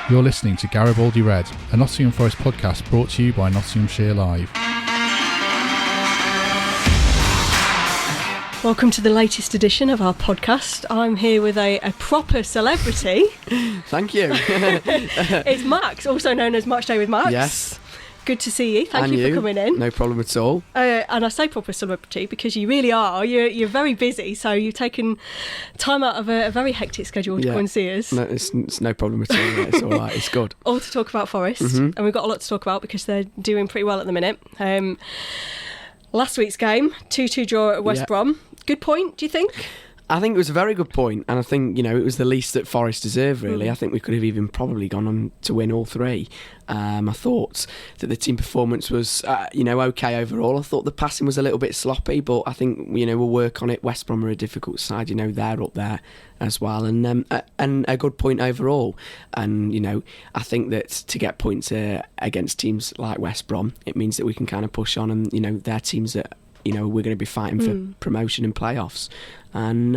You're listening to Garibaldi Red, a Nottingham Forest podcast brought to you by Nottinghamshire Live. Welcome to the latest edition of our podcast. I'm here with a proper celebrity. Thank you. It's Max, also known as Matchday With Max. Yes. Good to see you. Thank you for coming in. No problem at all. And I say proper celebrity because you really are. You're very busy, so you've taken time out of a very hectic schedule to come and see us. No, it's no problem at all. It's all right. It's good. All to talk about Forest, and we've got a lot to talk about because they're doing pretty well at the minute. Last week's game, 2-2 draw at West Brom. Good point, do you think? I think it was a very good point, and I think, it was the least that Forest deserved, really. I think we could have even probably gone on to win all three. I thought that the team performance was, okay overall. I thought the passing was a little bit sloppy, but I think, we'll work on it. West Brom are a difficult side, they're up there as well, and a good point overall. And, I think that to get points against teams like West Brom, it means that we can kind of push on, and, they're teams that, we're going to be fighting for promotion and playoffs. And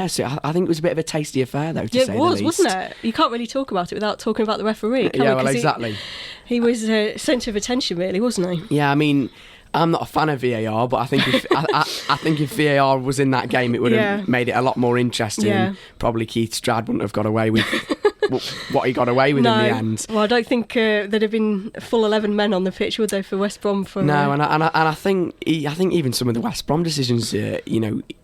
so I think it was a bit of a tasty affair, though, to say the least. It was, wasn't it? You can't really talk about it without talking about the referee, can Yeah, we? well, exactly. He was a centre of attention, really, wasn't he? Yeah, I mean, I'm not a fan of VAR, but I think if I think if VAR was in that game, it would have made it a lot more interesting. And probably Keith Strad wouldn't have got away with what he got away with in the end. Well, I don't think there'd have been full 11 men on the pitch, would they, for West Brom? No, and I think even some of the West Brom decisions, he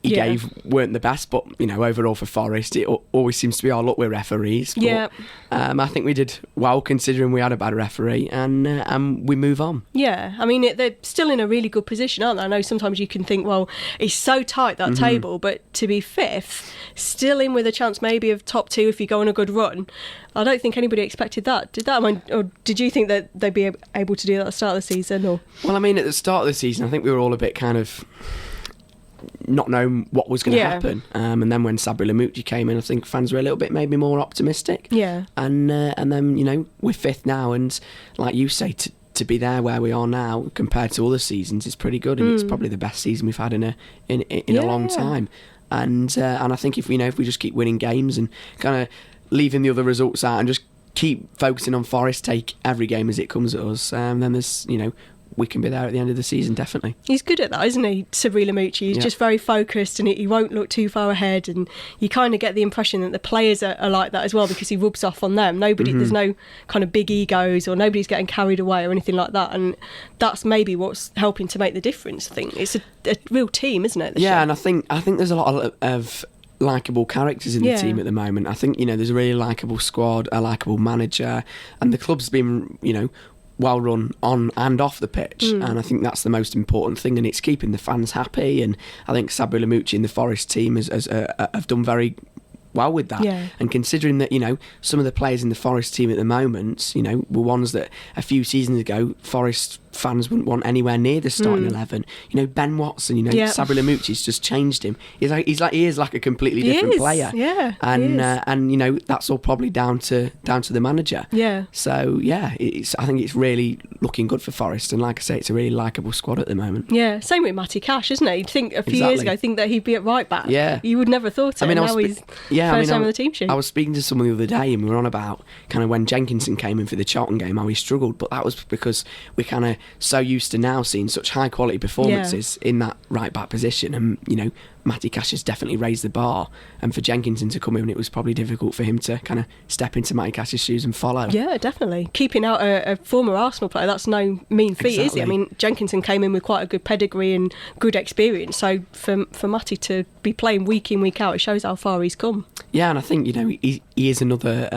gave weren't the best, but overall for Forest, it always seems to be, look, we're referees. But, I think we did well considering we had a bad referee, and we move on. Yeah, I mean, they're still in a really good position, aren't they? I know sometimes you can think, well, it's so tight, that table, but to be fifth, still in with a chance maybe of top two if you go on a good run. I don't think anybody expected that, did that? I mean, or did you think that they'd be able to do that at the start of the season? Or? Well, I mean, at the start of the season, I think we were all a bit kind of not knowing what was going to happen. And then when Sabri Lamouchi came in, I think fans were a little bit maybe more optimistic. Yeah. And then, we're fifth now, and like you say, to be there where we are now compared to other seasons is pretty good, and it's probably the best season we've had in a long time. And I think if we just keep winning games and kind of leaving the other results out and just keep focusing on Forest, take every game as it comes at us, then there's we can be there at the end of the season, definitely. He's good at that, isn't he, Sabri Lamouchi? He's just very focused, and he won't look too far ahead, and you kind of get the impression that the players are like that as well, because he rubs off on them. There's no kind of big egos, or nobody's getting carried away or anything like that, and that's maybe what's helping to make the difference. I think it's a real team, isn't it? And I think there's a lot of likeable characters in the team at the moment. I think there's a really likeable squad, a likeable manager, and the club's been well run on and off the pitch, and I think that's the most important thing, and it's keeping the fans happy. And I think Sabri Lamouchi and the Forest team have done very well with that. And considering that some of the players in the Forest team at the moment were ones that a few seasons ago Forest fans wouldn't want anywhere near the starting 11. Ben Watson, Sabri Lamouchi's just changed him. He is like a completely different player. And that's all probably down to the manager. So I think it's really looking good for Forest, and like I say, it's a really likeable squad at the moment. Same with Matty Cash, isn't it? You'd think a few years ago that he'd be at right back. You would never have thought it. Now he's first time on the team sheet. I was speaking to someone the other day, and we were on about kind of when Jenkinson came in for the Charlton game, how he struggled, but that was because we kind of so used to now seeing such high quality performances in that right back position, and Matty Cash has definitely raised the bar, and for Jenkinson to come in, it was probably difficult for him to kind of step into Matty Cash's shoes and follow. Yeah, definitely. Keeping out a former Arsenal player, that's no mean feat, is it? I mean, Jenkinson came in with quite a good pedigree and good experience, so for Matty to be playing week in, week out, it shows how far he's come. Yeah, and I think he is another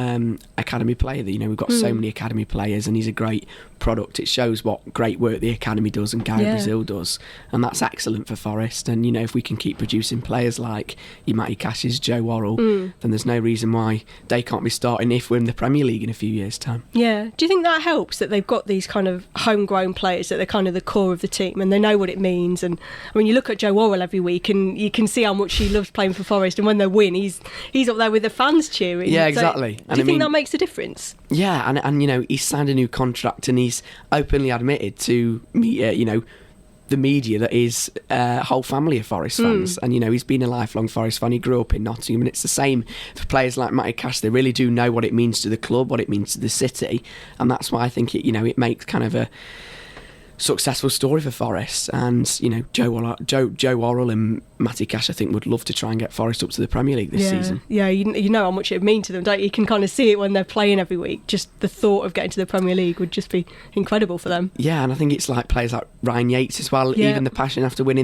academy player. That we've got so many academy players, and he's a great product. It shows what great work the academy does and Gary Brazil does, and that's excellent for Forest. And if we can keep producing players like your Matty Cashes, Joe Worrell, then there's no reason why they can't be starting if we're in the Premier League in a few years' time. Yeah, do you think that helps, that they've got these kind of homegrown players, that they're kind of the core of the team and they know what it means? And I mean, you look at Joe Worrell every week and you can see how much he loves playing for Forest, and when they win, he's up there with the fans cheering. Yeah, exactly. So, do you think that makes a difference? Yeah, and he's signed a new contract, and he's openly admitted to me, the media that is a whole family of Forest fans. And, he's been a lifelong Forest fan. He grew up in Nottingham, and it's the same for players like Matty Cash. They really do know what it means to the club, what it means to the city, and that's why I think it makes kind of a successful story for Forest. And Joe Worrell and Matty Cash, I think, would love to try and get Forest up to the Premier League this season. Yeah, you know how much it would mean to them, don't you? You can kind of see it when they're playing every week. Just the thought of getting to the Premier League would just be incredible for them. Yeah, and I think it's like players like Ryan Yates as well. Even the passion after winning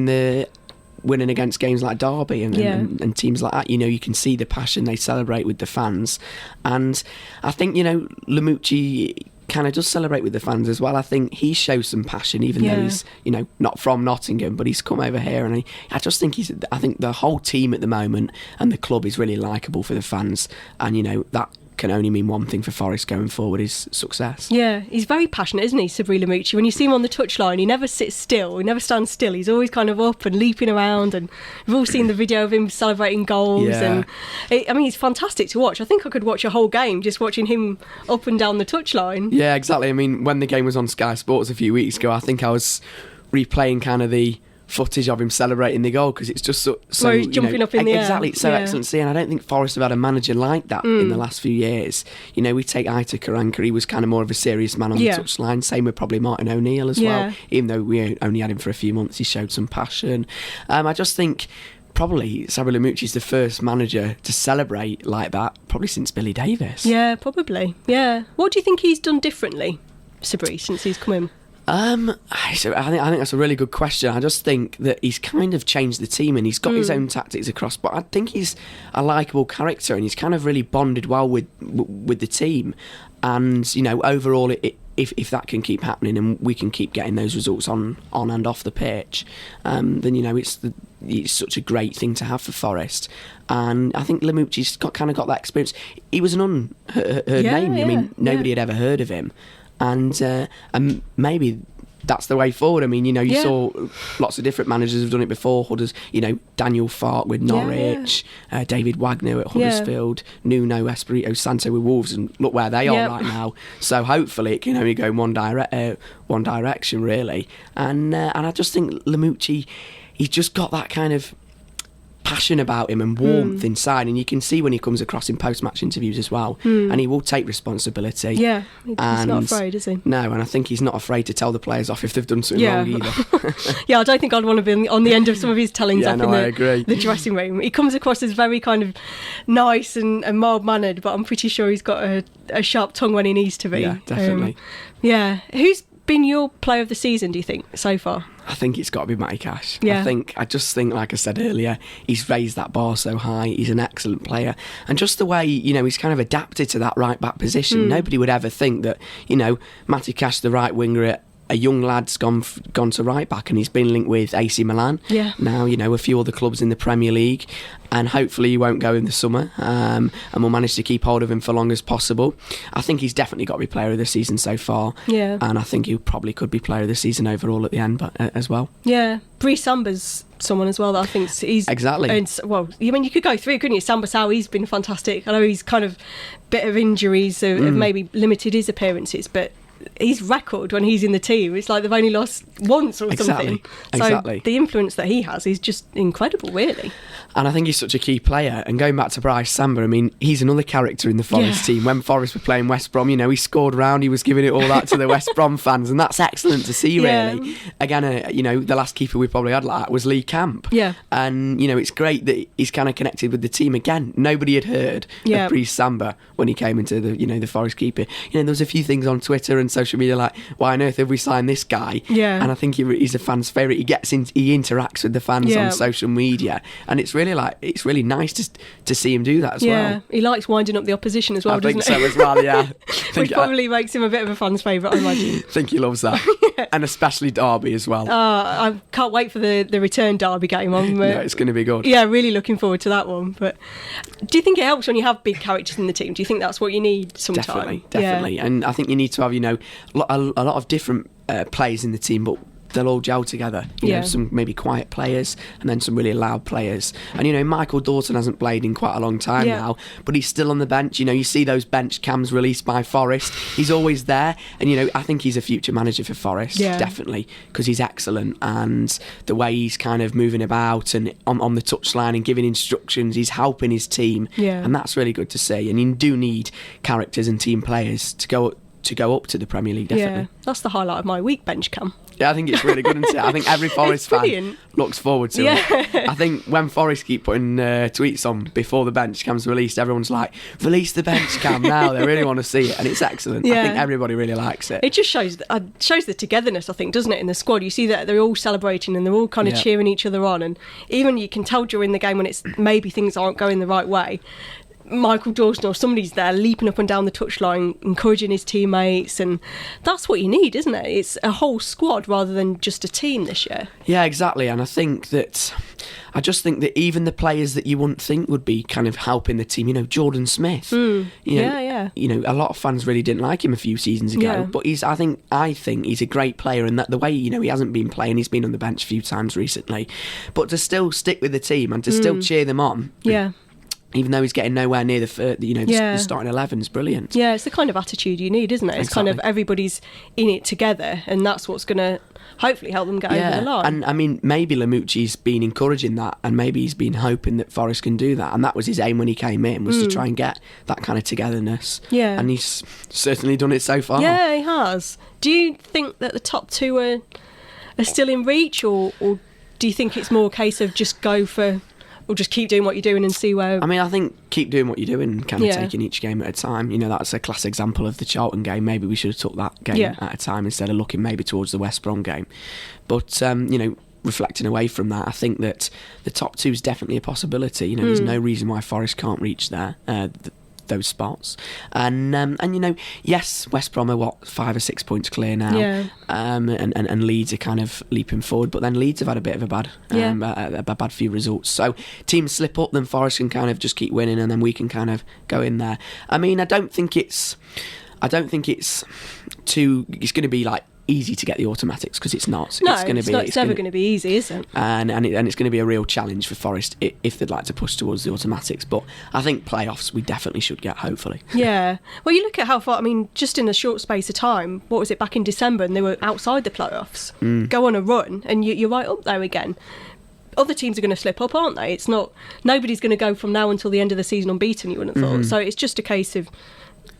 against games like Derby and teams like that, you can see the passion they celebrate with the fans. And I think Lamucci kind of does celebrate with the fans as well. I think he shows some passion, even though he's not from Nottingham, but he's come over here, and I just think I think the whole team at the moment and the club is really likeable for the fans, and that can only mean one thing for Forest going forward, is success. Yeah, he's very passionate, isn't he, Sabri Lamucci? When you see him on the touchline, he never sits still, he never stands still, he's always kind of up and leaping around, and we've all seen the video of him celebrating goals, and he's fantastic to watch. I think I could watch a whole game just watching him up and down the touchline. Yeah, exactly. I mean, when the game was on Sky Sports a few weeks ago, I think I was replaying kind of the footage of him celebrating the goal, because it's just so where he's jumping up in the air. Exactly, it's so excellent to see, and I don't think Forest have had a manager like that in the last few years. We take Ita Karanka, he was kind of more of a serious man on the touchline. Same with probably Martin O'Neill as well. Even though we only had him for a few months, he showed some passion. I just think probably Sabri Lamucci's the first manager to celebrate like that, probably since Billy Davis. Yeah, probably. Yeah. What do you think he's done differently, Sabri, since he's come in? I think that's a really good question. I just think that he's kind of changed the team, and he's got his own tactics across, but I think he's a likeable character, and he's kind of really bonded well with the team. And overall, if that can keep happening and we can keep getting those results on and off the pitch, then it's such a great thing to have for Forest. And I think Lamucci's got that experience. He was an unheard name. I mean, nobody had ever heard of him. And maybe that's the way forward. I mean, you saw lots of different managers have done it before. Daniel Farke with Norwich, David Wagner at Huddersfield, Nuno Espirito Santo with Wolves, and look where they are right now. So hopefully it can only go in one direction, really. And I just think Lamucci, he's just got that kind of passion about him and warmth inside, and you can see when he comes across in post-match interviews as well, and he will take responsibility. Yeah, he's not afraid, is he? No, and I think he's not afraid to tell the players off if they've done something wrong either. Yeah, I don't think I'd want to be on the end of some of his tellings up in the dressing room. He comes across as very kind of nice and mild-mannered, but I'm pretty sure he's got a sharp tongue when he needs to be. Yeah, definitely. Who's been your player of the season, do you think, so far? I think it's got to be Matty Cash. Yeah. I just think, like I said earlier, he's raised that bar so high. He's an excellent player, and just the way he's kind of adapted to that right back position. Nobody would ever think that Matty Cash, the right winger, at a young lad's gone to right back, and he's been linked with AC Milan. Yeah. Now a few other clubs in the Premier League, and hopefully he won't go in the summer, and we'll manage to keep hold of him for long as possible. I think he's definitely got to be player of the season so far. Yeah. And I think he probably could be player of the season overall at the end, but as well. Yeah. Bree Samba's someone as well that I think he's exactly. You could go through, couldn't you? Samba Sow, he's been fantastic. I know he's kind of bit of injuries have maybe limited his appearances, but his record when he's in the team, it's like they've only lost once or something. So the influence that he has is just incredible, really. And I think he's such a key player. And going back to Bryce Samba, I mean, he's another character in the Forest team. When Forest were playing West Brom, he scored round, he was giving it all out to the West Brom fans, and that's excellent to see, really. Again, the last keeper we probably had like that was Lee Camp. Yeah. And, it's great that he's kind of connected with the team again. Nobody had heard of Bryce Samba when he came into the Forest keeper. There was a few things on Twitter and social media like, why on earth have we signed this guy? Yeah. And I think he's a fan's favourite. He interacts with the fans on social media, and it's really nice to see him do that as well. Yeah, he likes winding up the opposition as well, doesn't he? I think so as well, yeah. Which probably makes him a bit of a fan's favourite, I imagine. I think he loves that. And especially Derby as well. I can't wait for the return Derby game on. Yeah, it's going to be good. Yeah, really looking forward to that one. But do you think it helps when you have big characters in the team? Do you think that's what you need sometimes? Definitely. Yeah. And I think you need to have, a lot of different players in the team, but they'll all gel together. You know, some maybe quiet players and then some really loud players. And, you know, Michael Dawson hasn't played in quite a long time now, but he's still on the bench. You know, you see those bench cams released by Forest. He's always there. And, you know, I think he's a future manager for Forest, definitely, because he's excellent. And the way he's kind of moving about and on the touchline and giving instructions, he's helping his team. And that's really good to see. And you do need characters and team players to go up to the Premier League, definitely. Yeah, that's the highlight of my week, bench cam. Yeah, I think it's really good, isn't it? I think every Forest fan looks forward to it. I think when Forest keep putting tweets on before the bench cam's released, everyone's like, release the bench cam now. They really want to see it, and it's excellent. I think everybody really likes it. It just shows the togetherness, I think, doesn't it, in the squad? You see that they're all celebrating and they're all kind of cheering each other on, and even you can tell during the game when it's maybe things aren't going the right way, Michael Dawson or somebody's there leaping up and down the touchline, encouraging his teammates, and that's what you need, isn't it? It's a whole squad rather than just a team this year. Yeah, exactly. And I just think that even the players that you wouldn't think would be kind of helping the team, you know, Jordan Smith. You know, a lot of fans really didn't like him a few seasons ago, but I think he's a great player, and that the way, you know, he hasn't been playing, he's been on the bench a few times recently, but to still stick with the team and to still cheer them on. Even though he's getting nowhere near the starting 11 is brilliant. Yeah, it's the kind of attitude you need, isn't it? It's kind of everybody's in it together, and that's what's going to hopefully help them get over the line. And I mean, maybe Lamucci's been encouraging that, and maybe he's been hoping that Forest can do that, and that was his aim when he came in, was to try and get that kind of togetherness. And he's certainly done it so far. Yeah, he has. Do you think that the top two are still in reach, or do you think it's more a case of just go for... or just keep doing what you're doing and see where... I mean, I think keep doing what you're doing, kind of taking each game at a time. You know, that's a class example of the Charlton game. Maybe we should have took that game at a time instead of looking maybe towards the West Brom game. But, you know, reflecting away from that, I think that the top two is definitely a possibility. You know, there's no reason why Forest can't reach there. Those spots, and you know, yes, West Brom are 5 or 6 points clear now, and Leeds are kind of leaping forward, but then Leeds have had a bit of a bad few results. So teams slip up, then Forest can kind of just keep winning, and then we can kind of go in there. I mean, I don't think it's going to be like easy to get the automatics, because it's not. No, it's never going to be easy, is it? And it's going to be a real challenge for Forest if they'd like to push towards the automatics. But I think playoffs we definitely should get, hopefully. Yeah. Well, you look at how far, I mean, just in a short space of time, what was it, back in December, and they were outside the playoffs, go on a run, and you're right up there again. Other teams are going to slip up, aren't they? It's not, nobody's going to go from now until the end of the season unbeaten, you wouldn't have thought. So it's just a case of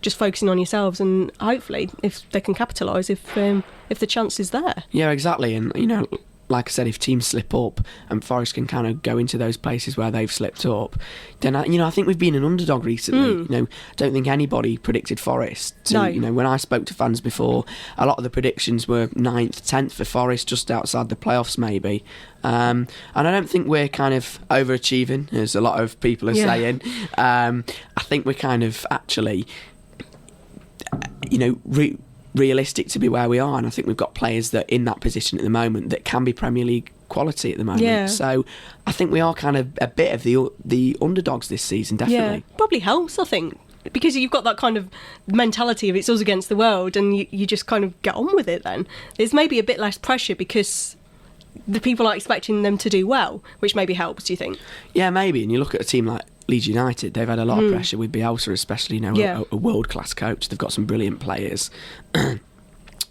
just focusing on yourselves, and hopefully if they can capitalise if the chance is there. Yeah, exactly. And you know, like I said, if teams slip up and Forest can kind of go into those places where they've slipped up, then I think we've been an underdog recently. You know, I don't think anybody predicted Forest to, you know, when I spoke to fans before, a lot of the predictions were 9th, 10th for Forest, just outside the playoffs maybe. And I don't think we're kind of overachieving, as a lot of people are saying. I think we're kind of actually, you know, realistic to be where we are, and I think we've got players that are in that position at the moment that can be Premier League quality at the moment. So I think we are kind of a bit of the underdogs this season, definitely. Probably helps, I think, because you've got that kind of mentality of it's us against the world, and you just kind of get on with it then. There's maybe a bit less pressure because the people are expecting them to do well, which maybe helps, do you think? Yeah, maybe. And you look at a team like Leeds United, they've had a lot of pressure with Bielsa, especially, you know, a world-class coach. They've got some brilliant players.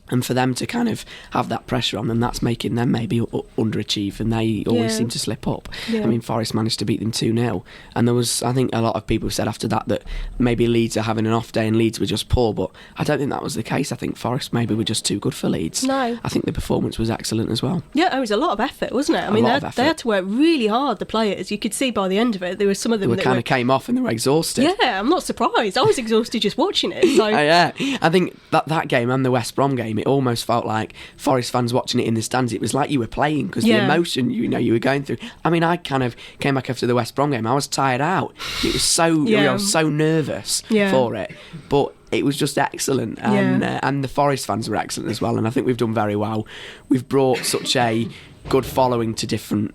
And for them to kind of have that pressure on them, that's making them maybe underachieve, and they always seem to slip up. I mean, Forest managed to beat them 2-0, and there was, I think, a lot of people said after that maybe Leeds are having an off day and Leeds were just poor, but I don't think that was the case. I think Forest maybe were just too good for Leeds. No. I think the performance was excellent as well. Yeah, it was a lot of effort, wasn't it? I mean, they had to work really hard, the players. You could see by the end of it, there were some of them that kind of came off and they were exhausted. Yeah, I'm not surprised. I was exhausted just watching it. So. Yeah, I think that game and the West Brom game, it almost felt like Forest fans watching it in the stands, it was like you were playing, because the emotion you were going through. I mean, I kind of came back after the West Brom game, I was tired out. It was so I was so nervous for it, but it was just excellent, and the Forest fans were excellent as well, and I think we've done very well. We've brought such a good following to different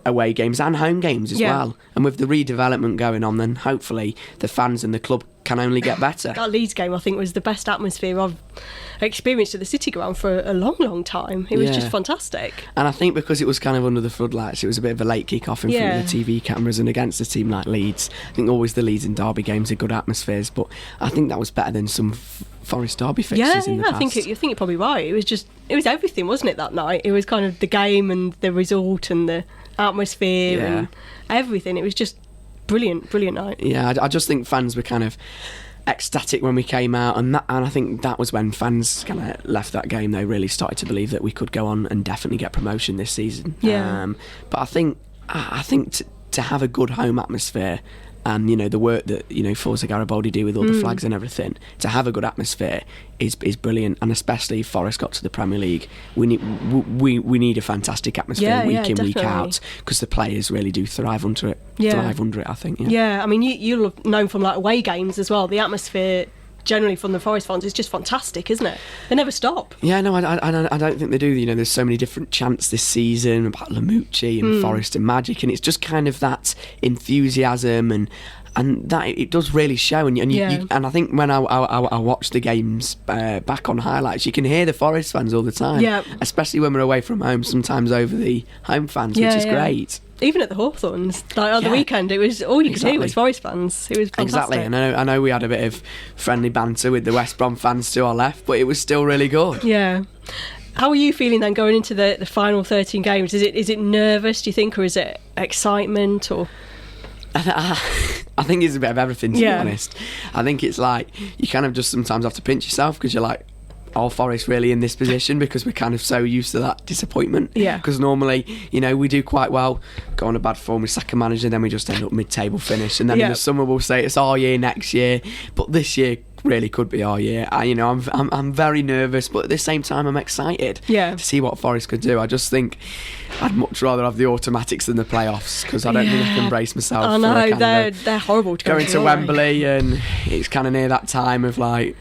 away games and home games as well, and with the redevelopment going on, then hopefully the fans and the club can only get better. That Leeds game, I think, was the best atmosphere I've experienced at the City Ground for a long, long time. It was just fantastic. And I think because it was kind of under the floodlights, it was a bit of a late kick-off in front of the TV cameras, and against a team like Leeds, I think always the Leeds and Derby games are good atmospheres, but I think that was better than some Forest Derby fixtures in the past. I think you're probably right. It was everything, wasn't it, that night? It was kind of the game and the result and the atmosphere and everything. It was just brilliant night. Yeah, I just think fans were kind of ecstatic when we came out, and I think that was when fans kind of left that game. They really started to believe that we could go on and definitely get promotion this season. But I think to have a good home atmosphere, and the work that Forza Garibaldi do with all the flags and everything, to have a good atmosphere is brilliant. And especially if Forest got to the Premier League, we need a fantastic atmosphere week in, week out, because the players really do thrive under it. I think. I mean, you'll have known from like away games as well, the atmosphere generally from the Forest fans is just fantastic, isn't it? They never stop. Yeah, no, I don't think they do. There's so many different chants this season about Lamucci and Forest and Magic, and it's just kind of that enthusiasm and that it does really show. And I think when I watch the games back on highlights, you can hear the Forest fans all the time, especially when we're away from home, sometimes over the home fans, which is great. Even at the Hawthorns, like on the weekend, it was all you could hear was Forest fans. It was fantastic. Exactly, and I know we had a bit of friendly banter with the West Brom fans to our left, but it was still really good. Yeah. How are you feeling then going into the final 13 games? Is it nervous, do you think, or is it excitement, or? I think it's a bit of everything, to be honest. I think it's like you kind of just sometimes have to pinch yourself, because you're like, are Forest really in this position? Because we're kind of so used to that disappointment. Yeah. Because normally, we do quite well, go on a bad form, we sack a manager, then we just end up mid-table finish, and then in the summer we'll say it's our year next year. But this year really could be our year. I'm very nervous, but at the same time I'm excited to see what Forest could do. I just think I'd much rather have the automatics than the playoffs, because I don't think I can brace myself. I know, they're horrible to go into Wembley, and it's kind of near that time of like,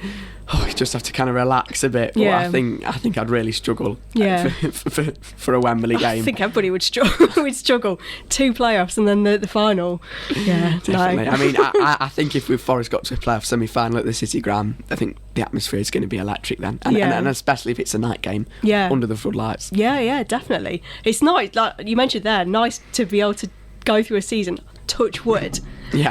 you just have to kind of relax a bit. But I think I'd really struggle for a Wembley game. I think everybody would struggle. We'd struggle. 2 playoffs and then the final. Yeah, definitely. No. I mean, I think if Forest got to a playoff semi-final at the City Ground, I think the atmosphere is going to be electric then, and especially if it's a night game under the floodlights. Yeah, definitely. It's nice, like you mentioned there, nice to be able to go through a season, touch wood,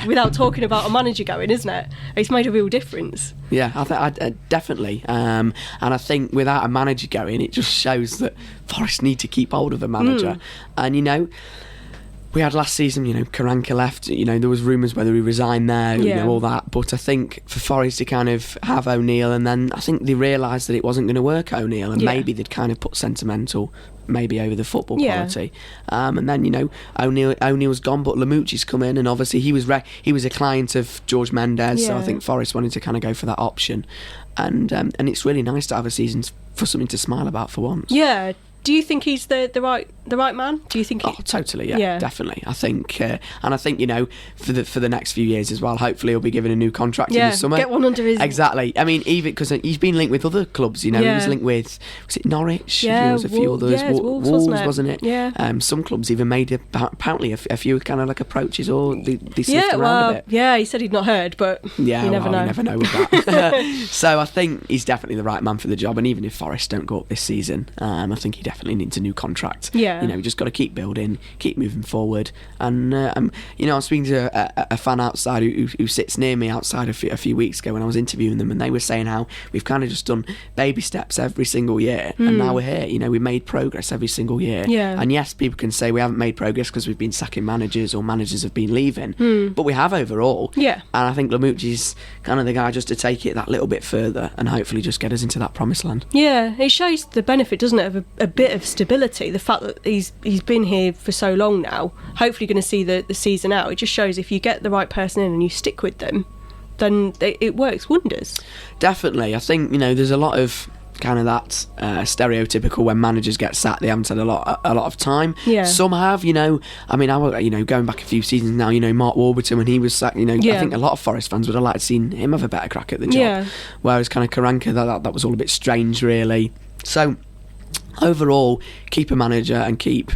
without talking about a manager going, isn't it? It's made a real difference. Yeah, I definitely. And I think without a manager going, it just shows that Forest need to keep hold of a manager. And, we had last season, Karanka left, there was rumours whether he resigned there, all that. But I think for Forest to kind of have O'Neill, and then I think they realised that it wasn't going to work, O'Neill, and maybe they'd kind of put sentimental maybe over the football quality. And then, O'Neill's gone, but Lamucci's come in, and obviously he was a client of George Mendes, so I think Forest wanted to kind of go for that option. And it's really nice to have a season for something to smile about for once. Yeah. Do you think he's the right man? Do you think? Oh, totally, yeah, definitely. I think, and I think for the next few years as well. Hopefully, he'll be given a new contract in the summer. Get one under his. Exactly. I mean, even because he's been linked with other clubs. He was linked with, was it Norwich? Yeah, there was a few others. Wolves, wasn't it? Yeah. Some clubs even made apparently a few kind of like approaches, or they slipped around a bit. Yeah, he said he'd not heard, but you never know. You never know with that. So I think he's definitely the right man for the job. And even if Forest don't go up this season, I think he definitely needs a new contract. We just got to keep building, keep moving forward. And I was speaking to a fan outside who sits near me outside a few weeks ago when I was interviewing them, and they were saying how we've kind of just done baby steps every single year, and now we're here. We made progress every single year. And yes, people can say we haven't made progress because we've been sacking managers or managers have been leaving, but we have overall. And I think Lamucci's kind of the guy just to take it that little bit further and hopefully just get us into that promised land. Yeah, it shows the benefit, doesn't it, of a bit of stability. The fact that he's been here for so long now, hopefully going to see the season out. It just shows if you get the right person in and you stick with them, then it works wonders. Definitely. I think there's a lot of kind of that stereotypical when managers get sacked, they haven't had a lot of time. Some have. I mean, going back a few seasons now, Mark Warburton, when he was sacked, I think a lot of Forest fans would have liked to seen him have a better crack at the job. Whereas kind of Karanka, that was all a bit strange, really. So overall, keep a manager and keep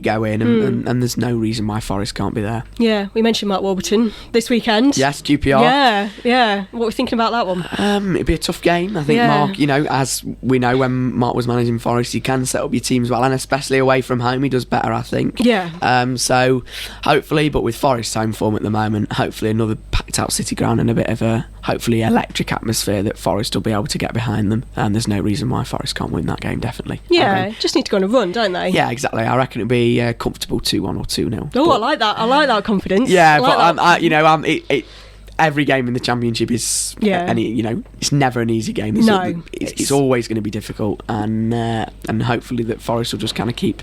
going, and there's no reason why Forest can't be there. Yeah, we mentioned Mark Warburton this weekend. Yes, QPR. Yeah. What are we thinking about that one? It'd be a tough game. I think Mark, as we know, when Mark was managing Forest, he can set up your teams well, and especially away from home, he does better, I think. Yeah. So hopefully, but with Forest's home form at the moment, hopefully another packed out City ground and a bit of a hopefully electric atmosphere that Forest will be able to get behind them. And there's no reason why Forest can't win that game, definitely. Yeah, just need to go on a run, don't they? Yeah, exactly. I reckon it'd be comfortable 2-1 or 2-0. Oh, I like that. I like that confidence. Yeah, every game in the Championship is, it's never an easy game. It's always going to be difficult, and hopefully that Forest will just kind of keep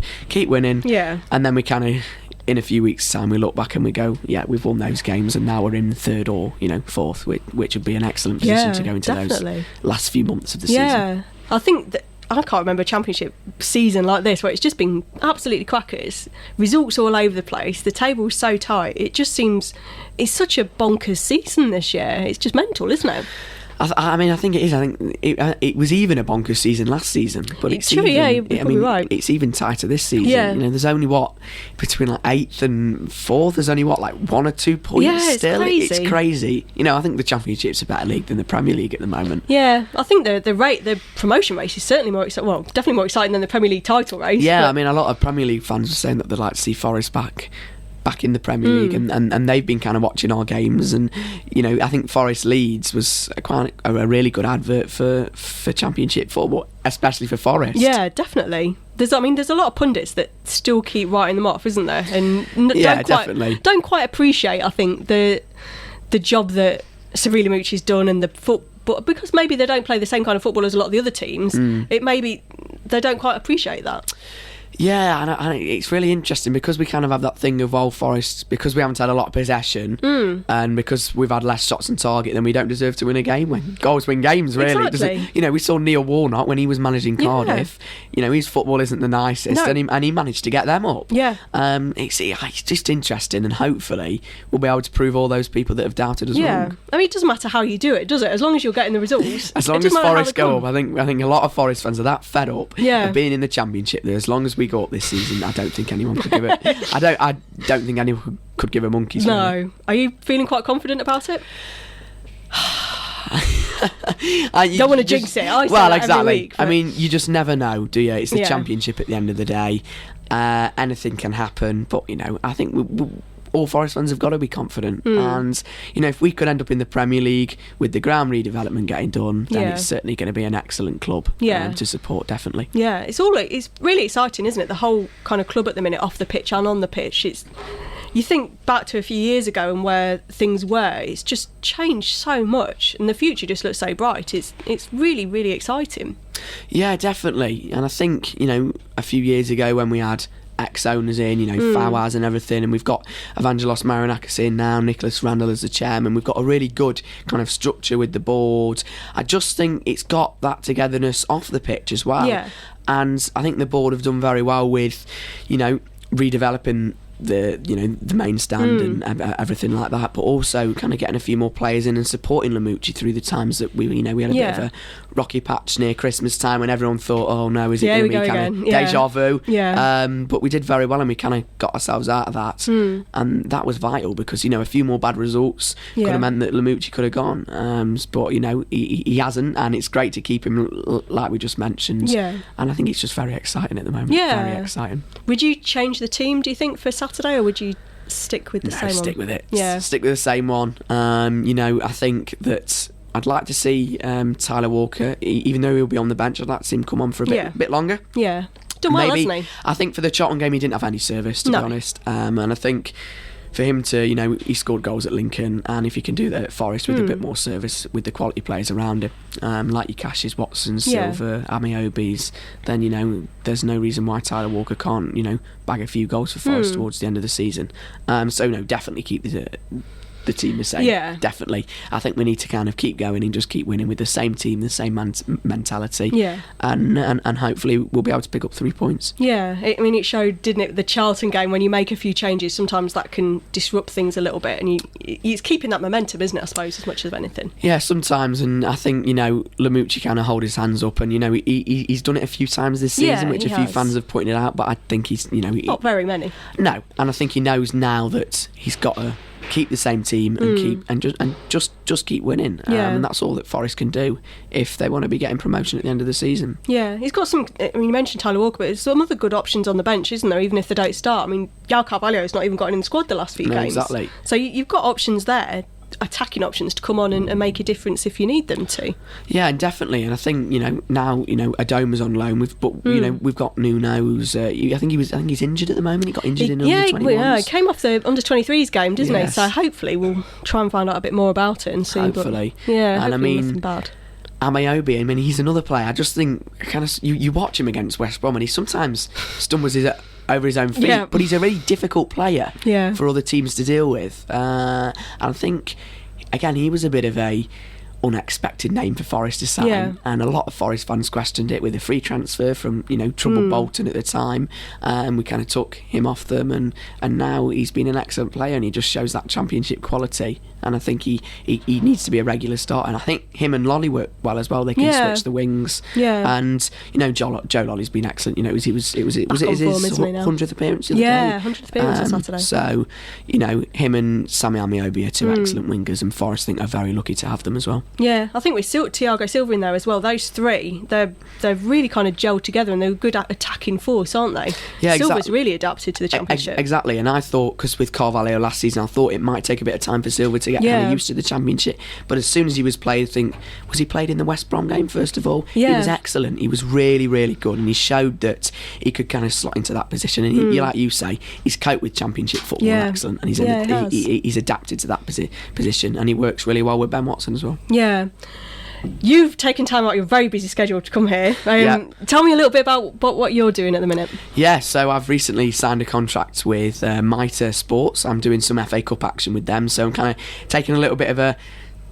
winning. Yeah, and then we kind of, in a few weeks' time, we look back and we go, yeah, we've won those games, and now we're in third or fourth, which would be an excellent position to go into those last few months of the season. Yeah, I think that. I can't remember a Championship season like this where it's just been absolutely crackers. Results all over the place. The table's so tight. It just seems it's such a bonkers season this year. It's just mental, isn't it? I think it is. I think it was even a bonkers season last season, but it's true. You're right. It's even tighter this season. Yeah. There's only between 8th and 4th. There's only 1 or 2 points. Yeah, it's still. crazy. It's crazy. I think the Championship's a better league than the Premier League at the moment. Yeah, I think the promotion race is certainly more exciting. Well, definitely more exciting than the Premier League title race. Yeah, a lot of Premier League fans are saying that they'd like to see Forest back in the Premier League, and they've been kind of watching our games, and I think Forest Leeds was quite a really good advert for Championship football, especially for Forest. Yeah, definitely. There's a lot of pundits that still keep writing them off, isn't there? And don't quite appreciate, I think, the job that Cyril Mucci's done and the football, because maybe they don't play the same kind of football as a lot of the other teams. It maybe they don't quite appreciate that. Yeah, and it's really interesting because we kind of have that thing of Old Forest, because we haven't had a lot of possession, and because we've had less shots on target, then we don't deserve to win a game. When goals win games, really. Exactly. We saw Neil Warnock when he was managing Cardiff. His football isn't the nicest, and he managed to get them up. Yeah. It's just interesting, and hopefully we'll be able to prove all those people that have doubted us wrong. It doesn't matter how you do it, does it? As long as you're getting the results. As long as Forest go up, I think a lot of Forest fans are that fed up of being in the Championship that as long as we go up this season, I don't think anyone could give it. I don't think anyone could give a monkey's. No. Really. Are you feeling quite confident about it? You don't want to jinx it. Exactly. Every week, you just never know, do you? It's the Championship at the end of the day. Anything can happen, but I think all Forest fans have got to be confident, and if we could end up in the Premier League with the ground redevelopment getting done, then it's certainly going to be an excellent club to support, definitely. Yeah, it's really exciting, isn't it? The whole kind of club at the minute, off the pitch and on the pitch. You think back to a few years ago and where things were, it's just changed so much, and the future just looks so bright. It's really, really exciting. Yeah, definitely. And I think a few years ago when we had ex-owners in, Fawaz and everything, and we've got Evangelos Marinakis in now, Nicholas Randall as the chairman. We've got a really good kind of structure with the board. I just think it's got that togetherness off the pitch as well. Yeah. And I think the board have done very well with, redeveloping the main stand and everything like that, but also kind of getting a few more players in and supporting Lamucci through the times that we had a bit of a rocky patch near Christmas time when everyone thought, oh no, is it going to be kind of deja vu? But we did very well, and we kind of got ourselves out of that, and that was vital because a few more bad results could have meant that Lamucci could have gone, but he hasn't, and it's great to keep him like we just mentioned, and I think it's just very exciting at the moment. Very exciting. Would you change the team, do you think, for Saturday, or would you stick with the same one? Stick with it. Yeah. Stick with the same one. I think that I'd like to see Tyler Walker, even though he'll be on the bench, I'd like to see him come on for a bit longer. Yeah. Done well, hasn't he? I think for the Charlton game he didn't have any service, to be honest. And I think for him to, he scored goals at Lincoln, and if he can do that at Forest with a bit more service with the quality players around him, like your Cashes, Watsons, Silver, Amiobis, then there's no reason why Tyler Walker can't bag a few goals for Forest towards the end of the season. So no, definitely keep the team is saying, definitely. I think we need to kind of keep going and just keep winning with the same team, the same mentality. Yeah. And hopefully we'll be able to pick up 3 points. Yeah, I mean, it showed, didn't it, the Charlton game, when you make a few changes, sometimes that can disrupt things a little bit, and it's keeping that momentum, isn't it, I suppose, as much as anything. Yeah, sometimes, and I think, Lamucci kind of hold his hands up, and, he's done it a few times this season, which a few fans have pointed out, but I think he's, not very many. No, and I think he knows now that he's got to keep the same team and just keep winning. And that's all that Forest can do if they want to be getting promotion at the end of the season. Yeah, he's got some. I mean, you mentioned Tyler Walker, but there's some other good options on the bench, isn't there? Even if they don't start. I mean, Yao Carvalho's not even gotten in the squad the last few games. Exactly. So you've got options there, attacking options, to come on and make a difference if you need them to. Yeah, definitely. And I think now Adoma's on loan. We've got Nuno, who's I think he's injured at the moment. He got injured in under-21s. Yeah, he came off the under-23s game, didn't he? So hopefully we'll try and find out a bit more about it and see. Hopefully, and I mean, nothing bad. Amayobi, I mean, he's another player. I just think you watch him against West Brom, and he sometimes stumbles over his own feet, but he's a really difficult player for other teams to deal with. And I think, again, he was a bit of a unexpected name for Forest to sign, and a lot of Forest fans questioned it with a free transfer from troubled Bolton at the time, and we kind of took him off them, and now he's been an excellent player, and he just shows that championship quality. And I think he needs to be a regular starter. And I think him and Lolly work well as well. They can switch the wings. Yeah. And Joe Lolly's been excellent. It was his 100th appearance the other day. 100th appearance on Saturday. So him and Sammy Amayobi are two excellent wingers, and Forest think are very lucky to have them as well. Yeah, I think with Thiago Silva in there as well, those three, they've really kind of gelled together, and they're good at attacking force, aren't they? Yeah, Silva's really adapted to the Championship. Exactly, and I thought, because with Carvalho last season, I thought it might take a bit of time for Silva to get kind of used to the Championship. But as soon as he was played, was he played in the West Brom game first of all? Yeah. He was excellent. He was really, really good, and he showed that he could kind of slot into that position. And he, like you say, he's coped with Championship football excellent, and he's adapted to that position, and he works really well with Ben Watson as well. Yeah. You've taken time out of your very busy schedule to come here. Tell me a little bit about what you're doing at the minute. Yeah, so I've recently signed a contract with Mitre Sports. I'm doing some FA Cup action with them, so I'm kind of taking a little bit of a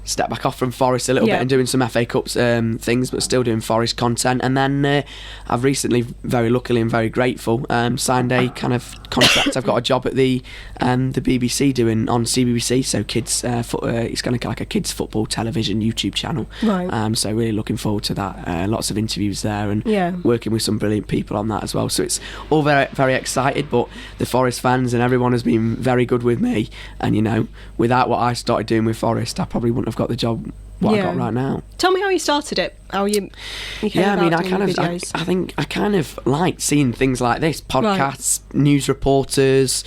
step back off from Forest a little bit and doing some FA Cups things, but still doing Forest content. And then I've recently, very luckily and very grateful, signed a kind of contract. I've got a job at the BBC doing on CBBC, so kids it's going to be like a kids football television YouTube channel. Right. So really looking forward to that. Lots of interviews there, and working with some brilliant people on that as well. So it's all very, very excited. But the Forest fans and everyone has been very good with me. And without what I started doing with Forest, I probably wouldn't have got the job I got right now. Tell me how you started it. How you came about doing videos. I think I kind of liked seeing things like this, podcasts, news reporters,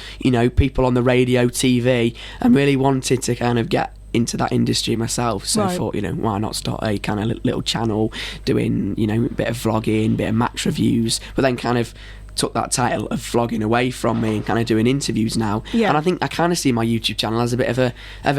people on the radio, TV, and really wanted to kind of get into that industry myself. So I thought, why not start a kind of little channel doing, a bit of vlogging, bit of match reviews, but then kind of took that title of vlogging away from me and kind of doing interviews now. And I think I kind of see my YouTube channel as a bit of a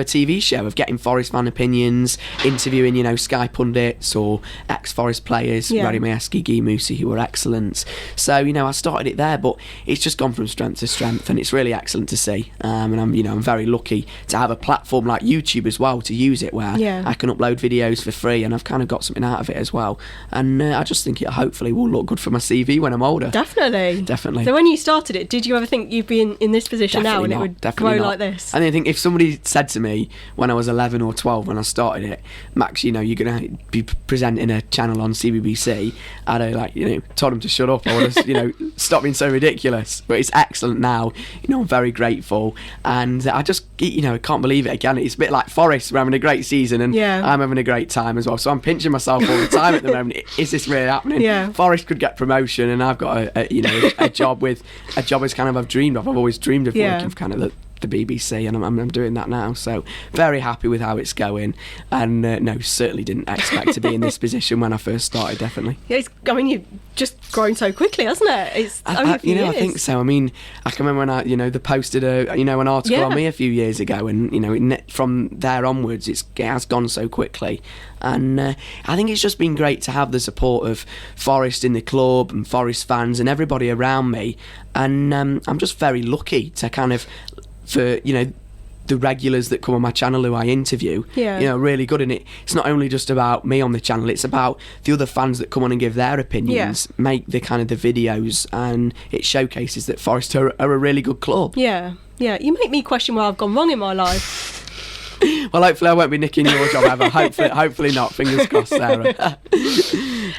TV show of getting Forest fan opinions, interviewing Sky pundits or ex-Forest players, Rory Mayeski, Guy Moussi, who were excellent. So I started it there, but it's just gone from strength to strength, and it's really excellent to see. And I'm very lucky to have a platform like YouTube as well to use it, where I can upload videos for free, and I've kind of got something out of it as well. And I just think it hopefully will look good for my CV when I'm older. Definitely. So when you started it, did you ever think you'd be in this position now and it would grow like this? And I think if somebody said to me when I was 11 or 12 when I started it, Max, you're going to be presenting a channel on CBBC, I'd have told him to shut up. I would have stop being so ridiculous. But it's excellent now. I'm very grateful, and I just I can't believe it again. It's a bit like Forest. We're having a great season, and I'm having a great time as well. So I'm pinching myself all the time at the moment. Is this really happening? Forest could get promotion, and I've got a job as kind of I've dreamed of. I've always dreamed of working for kind of the BBC, and I'm doing that now. So very happy with how it's going, and no, certainly didn't expect to be in this position when I first started. Definitely. You've just grown so quickly, hasn't it? It's only a few years. I think so. I mean, I can remember when they posted an article on me a few years ago, and from there onwards it has gone so quickly. And I think it's just been great to have the support of Forest in the club and Forest fans and everybody around me, and I'm just very lucky to kind of the regulars that come on my channel who I interview, really good. And it's not only just about me on the channel, it's about the other fans that come on and give their opinions, make the kind of the videos, and it showcases that Forest are a really good club. Yeah, you make me question where I've gone wrong in my life. Well, hopefully I won't be nicking your job ever. Hopefully not. Fingers crossed, Sarah.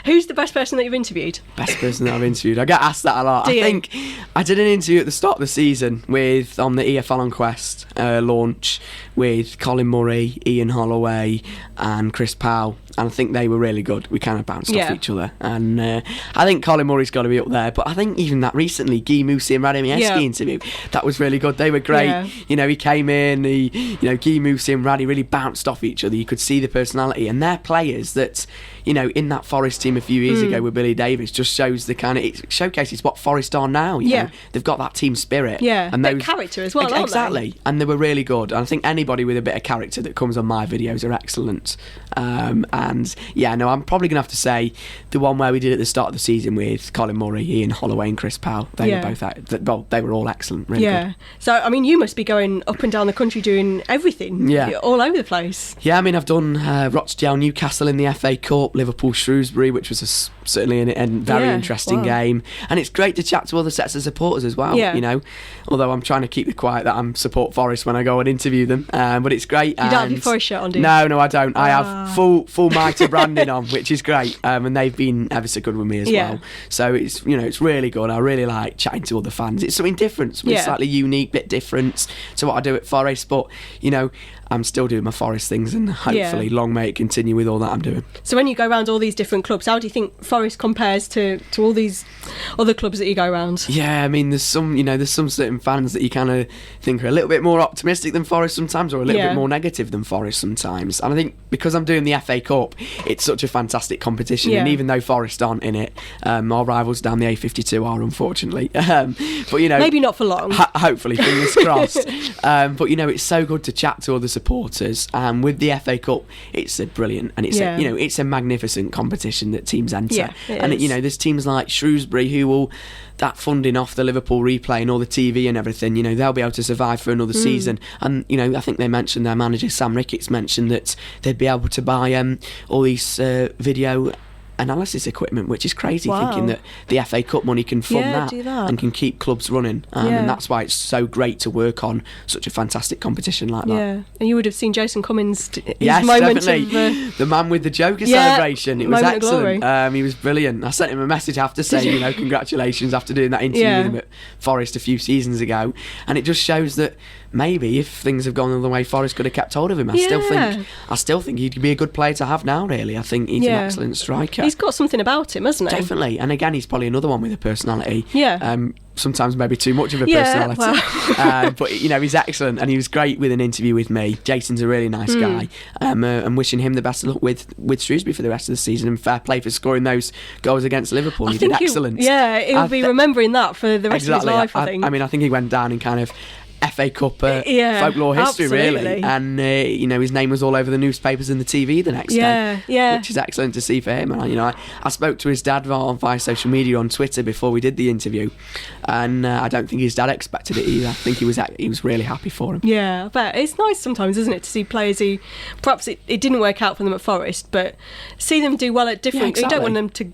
Who's the best person that you've interviewed? Best person that I've interviewed. I get asked that a lot. I think I did an interview at the start of the season on the EFL on Quest launch with Colin Murray, Ian Holloway and Chris Powell, and I think they were really good. We kind of bounced off each other, and I think Colin Murray's got to be up there, but I think even that recently Guy Moussi and Radim Yeski interview, that was really good. They were great. He came in, Guy Moussi and Raddy really bounced off each other. You could see the personality, and they're players that, in that Forest team a few years ago with Billy Davis, just shows the kind of, it showcases what Forest are now. You know, they've got that team spirit, and those character as well, exactly. And they were really good. And I think anybody with a bit of character that comes on my videos are excellent. I'm probably gonna have to say the one where we did at the start of the season with Colin Murray, Ian Holloway, and Chris Powell. They were both they were all excellent. Really good. So I mean, you must be going up and down the country doing everything. All over the place. I've done Rochdale, Newcastle in the FA Cup, Liverpool, Shrewsbury, which was certainly a very interesting game, and it's great to chat to other sets of supporters as well. Although I'm trying to keep it quiet that I'm support Forest when I go and interview them, but it's great. You don't have your Forest shirt on, do you? No, I don't. I have full mitre branding on, which is great, and they've been ever so good with me as well. So it's it's really good. I really like chatting to other fans. It's something different, slightly unique, bit different to what I do at Forest, but I'm still doing my Forest things, and hopefully long may it continue with all that I'm doing. So when you go around all these different clubs, how do you think Forest compares to all these other clubs that you go around? I mean, there's some certain fans that you kind of think are a little bit more optimistic than Forest sometimes, or a little bit more negative than Forest sometimes. And I think because I'm doing the FA Cup, it's such a fantastic competition, and even though Forest aren't in it, our rivals down the A52 are, unfortunately. But maybe not for long. Hopefully, fingers crossed. But it's so good to chat to other supporters, and with the FA Cup, it's a brilliant, and it's it's a magnificent competition that teams enter. And there's teams like Shrewsbury who will, that funding off the Liverpool replay and all the TV and everything, they'll be able to survive for another season. And I think they mentioned, their manager Sam Ricketts mentioned that they'd be able to buy all these video analysis equipment, which is crazy, thinking that the FA Cup money can fund that and can keep clubs running, and that's why it's so great to work on such a fantastic competition like that. And you would have seen Jason Cummins' moment of the man with the Joker celebration. It was excellent. He was brilliant. I sent him a message after saying congratulations after doing that interview with him at Forest a few seasons ago, and it just shows that maybe if things have gone the way, Forest could have kept hold of him. I still think he'd be a good player to have now, really. I think he's an excellent striker. He's got something about him, hasn't he? Definitely. And again, he's probably another one with a personality. Sometimes maybe too much of a personality. But he's excellent, and he was great with an interview with me. Jason's a really nice guy. I'm wishing him the best of luck with Shrewsbury for the rest of the season, and fair play for scoring those goals against Liverpool. He did excellent. He'll be remembering that for the rest of his life, I think. I mean, I think he went down in kind of FA Cup folklore history, really, and his name was all over the newspapers and the TV the next day, which is excellent to see for him. And I spoke to his dad via social media on Twitter before we did the interview, and I don't think his dad expected it either. I think he was really happy for him. I bet it's nice sometimes, isn't it, to see players who perhaps it didn't work out for them at Forest, but see them do well at different. You don't want them to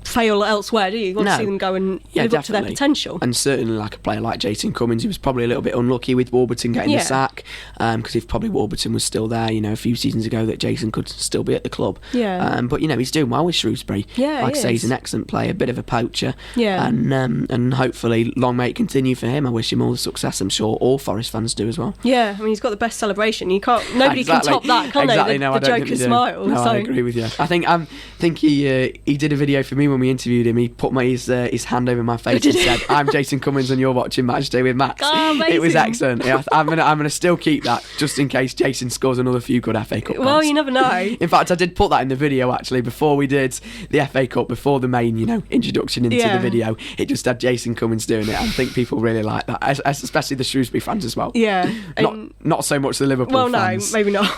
fail elsewhere, do you? You want to see them go and live up to their potential. And certainly, like a player like Jason Cummins, he was probably a little bit unlucky with Warburton getting the sack, because if probably Warburton was still there, a few seasons ago, that Jason could still be at the club. But he's doing well with Shrewsbury. Like I say, he's an excellent player, a bit of a poacher. And hopefully long may it continue for him. I wish him all the success. I'm sure all Forest fans do as well. I mean, he's got the best celebration. Nobody can top that, can they? The Joker smile. No, I agree with you. I think he did a video for me when we interviewed him. He put his hand over my face and said, "I'm Jason Cummins and you're watching Matchday with Max." It was excellent. I'm gonna still keep that just in case Jason scores another few good FA Cup goals. Well, you never know. In fact, I did put that in the video actually before we did the FA Cup, before the main introduction into the video. It just had Jason Cummins doing it. I think people really like that, especially the Shrewsbury fans as well. Not so much the Liverpool fans. No, maybe not.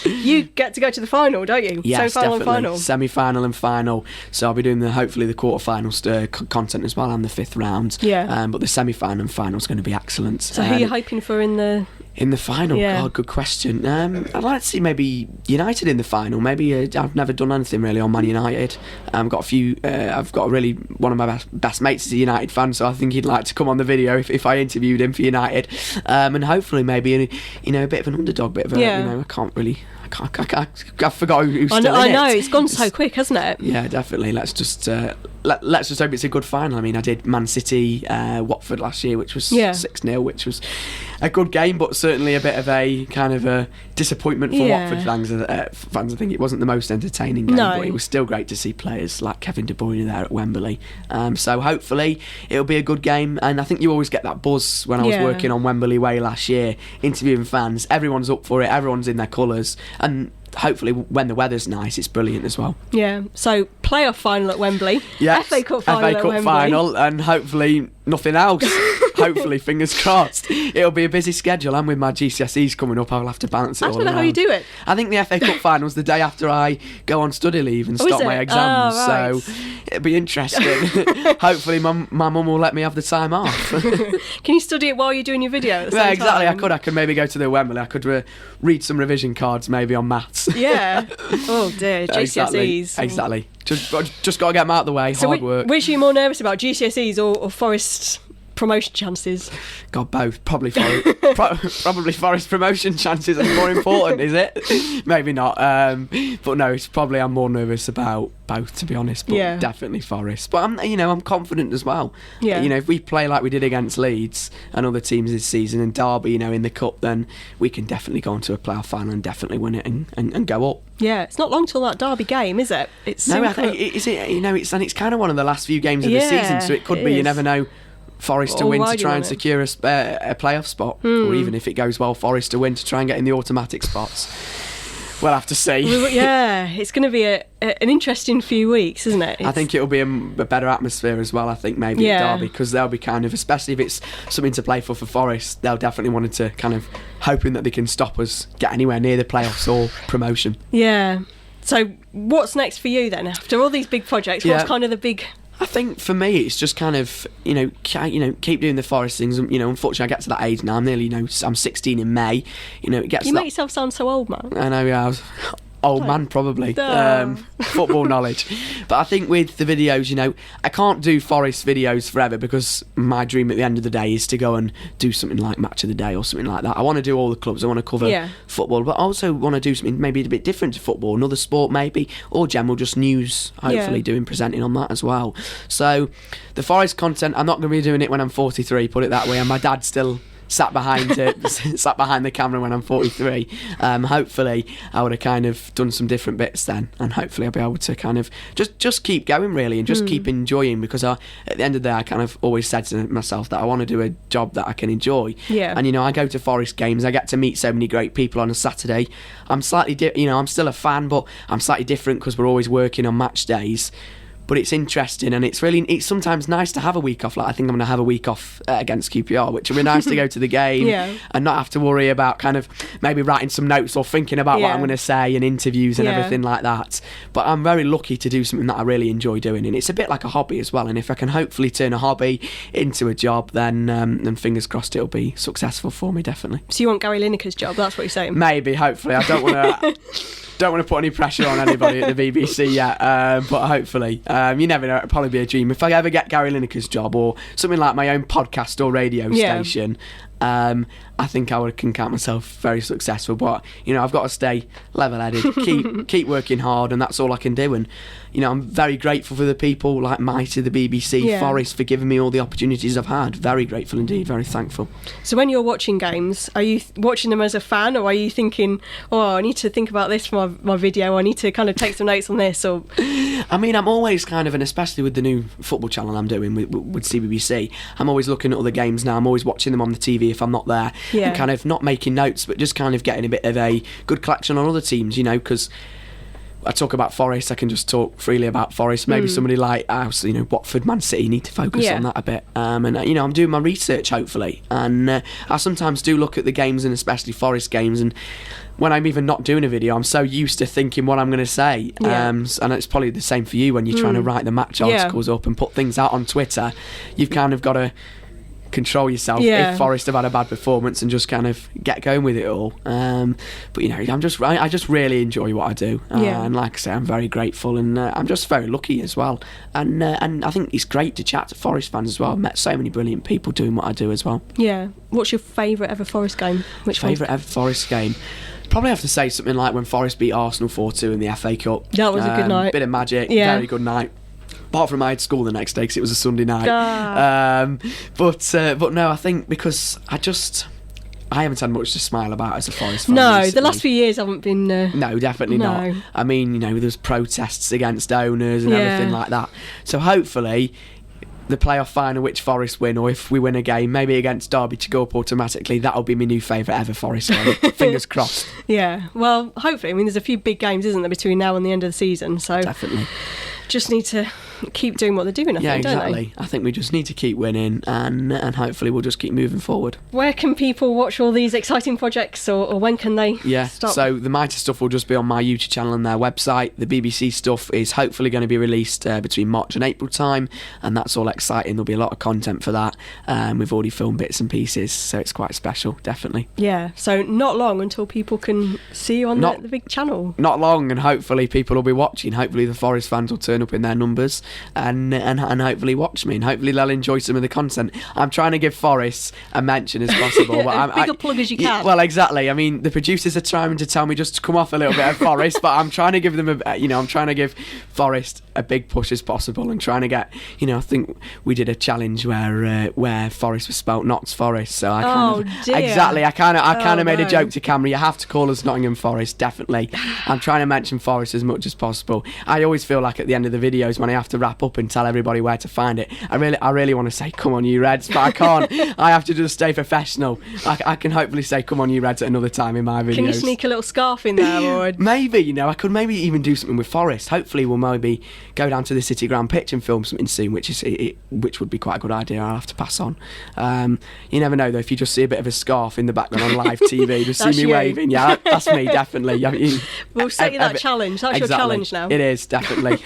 You get to go to the final, don't you? Yes, semi-final definitely. and final. Semi-final and final. So I'll be doing hopefully the quarter-finals content as well, and the fifth round. But the semi-final and final is going to be excellent. So who are you hoping for in the In the final, God, good question. I'd like to see maybe United in the final. Maybe I've never done anything really on Man United. I've got one of my best mates is a United fan, so I think he'd like to come on the video if I interviewed him for United, and hopefully maybe a bit of an underdog, bit of a I forgot who's still in it. I know, it's gone so quick, hasn't it? Yeah, definitely. Let's just hope it's a good final. I mean, I did Man City, Watford last year, which was 6-0, which was a good game, but certainly a bit of a kind of a disappointment for Watford fans. I think it wasn't the most entertaining game, but it was still great to see players like Kevin De Bruyne there at Wembley. So hopefully it'll be a good game, and I think you always get that buzz when I was working on Wembley Way last year, interviewing fans. Everyone's up for it, everyone's in their colours, and hopefully when the weather's nice, it's brilliant as well. Yeah, so playoff final at Wembley, FA Cup final final, and hopefully nothing else. Hopefully, fingers crossed. It'll be a busy schedule, and with my GCSEs coming up, I'll have to balance it all. I don't know how you do it. I think the FA Cup final's the day after I go on study leave and stop my exams, so it'll be interesting. Hopefully my mum will let me have the time off. Can you study it while you're doing your video at the same exactly. time? I could maybe go to the Wembley. I could read some revision cards maybe on maths. Yeah. Oh dear, GCSEs. Exactly. Just got to get them out of the way. So hard work. Which are you more nervous about, GCSEs or Forest promotion chances? God, both. Probably Forest promotion chances are more important, is it? Maybe not. But no, it's probably I'm more nervous about both, to be honest. But definitely Forest. But I'm confident as well. Yeah. If we play like we did against Leeds and other teams this season, and Derby, in the cup, then we can definitely go into a playoff final and definitely win it and go up. Yeah, it's not long till that Derby game, is it? It's it's kind of one of the last few games of the season, so it could be. You never know. Forest to win to try and secure a playoff spot, or even if it goes well, Forest to win to try and get in the automatic spots. We'll have to see. Yeah, it's going to be an interesting few weeks, isn't it? I think it'll be a better atmosphere as well. I think maybe at Derby, because they'll be kind of, especially if it's something to play for Forest, they'll definitely want to kind of hoping that they can stop us get anywhere near the playoffs or promotion. Yeah. So what's next for you then? After all these big projects, what's kind of the big... I think for me, it's just kind of, keep doing the Forest things. Unfortunately, I get to that age now. I'm nearly, I'm 16 in May. It gets. You make yourself sound so old, man. I know. Yeah, I was old man probably. Football knowledge. But I think with the videos, I can't do Forest videos forever, because my dream at the end of the day is to go and do something like Match of the Day or something like that. I want to do all the clubs. I want to cover football, but I also want to do something maybe a bit different to football, another sport maybe, or general just news, hopefully presenting on that as well. So the Forest content, I'm not going to be doing it when I'm 43, put it that way, and my dad's still sat behind the camera when I'm 43. Hopefully I would have kind of done some different bits then, and hopefully I'll be able to kind of just keep going really, and just keep enjoying, because at the end of the day I kind of always said to myself that I want to do a job that I can enjoy. And I go to Forest games, I get to meet so many great people on a Saturday. I'm slightly I'm still a fan, but I'm slightly different because we're always working on match days. But it's interesting, and it's sometimes nice to have a week off. Like, I think I'm going to have a week off against QPR, which will be nice to go to the game and not have to worry about kind of maybe writing some notes or thinking about what I'm going to say and interviews and everything like that. But I'm very lucky to do something that I really enjoy doing, and it's a bit like a hobby as well. And if I can hopefully turn a hobby into a job, then fingers crossed it'll be successful for me, definitely. So you want Gary Lineker's job? That's what you're saying? Maybe, hopefully. I don't want to. Don't want to put any pressure on anybody at the BBC yet, but hopefully. You never know, it'll probably be a dream. If I ever get Gary Lineker's job or something like my own podcast or radio station, I think I can count myself very successful. But I've got to stay level-headed, keep working hard, and that's all I can do. And I'm very grateful for the people like Mighty, the BBC, Forest, for giving me all the opportunities I've had. Very grateful indeed, very thankful. So when you're watching games, are you watching them as a fan, or are you thinking, I need to think about this for my video, I need to kind of take some notes on this? Or I mean, I'm always kind of, and especially with the new football channel I'm doing with CBBC, I'm always looking at other games now. I'm always watching them on the TV if I'm not there, and kind of not making notes, but just kind of getting a bit of a good collection on other teams, because I talk about Forest, I can just talk freely about Forest. Maybe somebody like us, Watford, Man City, need to focus on that a bit. And I'm doing my research, hopefully. And I sometimes do look at the games, and especially Forest games, and when I'm even not doing a video, I'm so used to thinking what I'm going to say. And it's probably the same for you when you're trying to write the match articles up and put things out on Twitter. You've kind of got to control yourself if Forest have had a bad performance and just kind of get going with it all. But I just really enjoy what I do, and like I say, I'm very grateful, and I'm just very lucky as well. And I think it's great to chat to Forest fans as well. I've met so many brilliant people doing what I do as well. Yeah. What's your favourite ever Forest game? Which favourite ever Forest game? Probably have to say something like when Forest beat Arsenal 4-2 in the FA Cup. That was a good night. Bit of magic, very good night. Apart from I had school the next day because it was a Sunday night. But no, I think because I haven't had much to smile about as a Forest fan. No, recently. The last few years haven't been... No, definitely not. I mean, there's protests against owners and everything like that. So hopefully the playoff final, which Forest win, or if we win a game, maybe against Derby to go up automatically, that'll be my new favourite ever Forest game. Fingers crossed. Yeah, well, hopefully. I mean, there's a few big games, isn't there, between now and the end of the season, so... Definitely. Just need to keep doing what they're doing, I think, exactly. don't they? I think we just need to keep winning, and hopefully we'll just keep moving forward. Where can people watch all these exciting projects, or when can they stop? So the Mitre stuff will just be on my YouTube channel and their website. The BBC stuff is hopefully going to be released between March and April time, and that's all exciting. There'll be a lot of content for that. We've already filmed bits and pieces, so it's quite special, definitely. Yeah, so not long until people can see you on the big channel. Not long, and hopefully people will be watching. Hopefully the Forest fans will turn up in their numbers and hopefully watch me, and hopefully they'll enjoy some of the content. I'm trying to give Forest a mention as possible. But as big a plug as you can. Well, exactly. I mean, the producers are trying to tell me just to come off a little bit of Forest, but I'm trying to give them I'm trying to give Forest a big push as possible, and trying to get, I think we did a challenge where Forest was spelt Notts Forest, so I kind of made a joke to camera. You have to call us Nottingham Forest, definitely. I'm trying to mention Forest as much as possible. I always feel like at the end of the videos when I have to wrap up and tell everybody where to find it, I really want to say come on you Reds, but I can't. I have to just stay professional. I can hopefully say come on you Reds at another time in my videos. Can you sneak a little scarf in there? Or maybe, I could maybe even do something with Forest. Hopefully we'll maybe go down to the City Ground pitch and film something soon, which would be quite a good idea. I'll have to pass on. You never know though, if you just see a bit of a scarf in the background on live TV, just see me waving. Yeah, that's me, definitely. We'll set you that challenge. That's your challenge now. It is, definitely.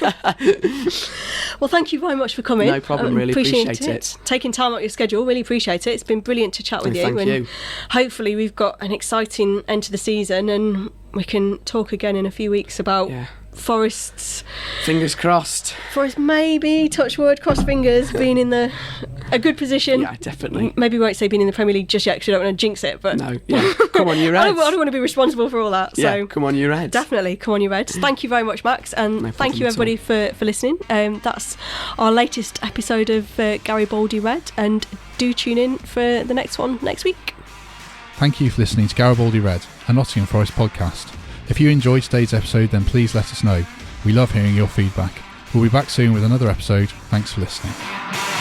Well, thank you very much for coming. No problem, really appreciate it. Taking time out of your schedule, really appreciate it. It's been brilliant to chat with you. Thank you. Hopefully we've got an exciting end to the season, and we can talk again in a few weeks about Forest's... Fingers crossed. Forest maybe, touch wood, cross fingers, being in a good position. Yeah, definitely. Maybe we won't say being in the Premier League just yet because we don't want to jinx it, but... No, come on you Reds. I don't want to be responsible for all that. So come on you Reds. Definitely, come on you Reds. Thank you very much, Max, and thank you everybody for listening. That's our latest episode of Garibaldi Red, and do tune in for the next one next week. Thank you for listening to Garibaldi Red, a Nottingham Forest podcast. If you enjoyed today's episode, then please let us know. We love hearing your feedback. We'll be back soon with another episode. Thanks for listening.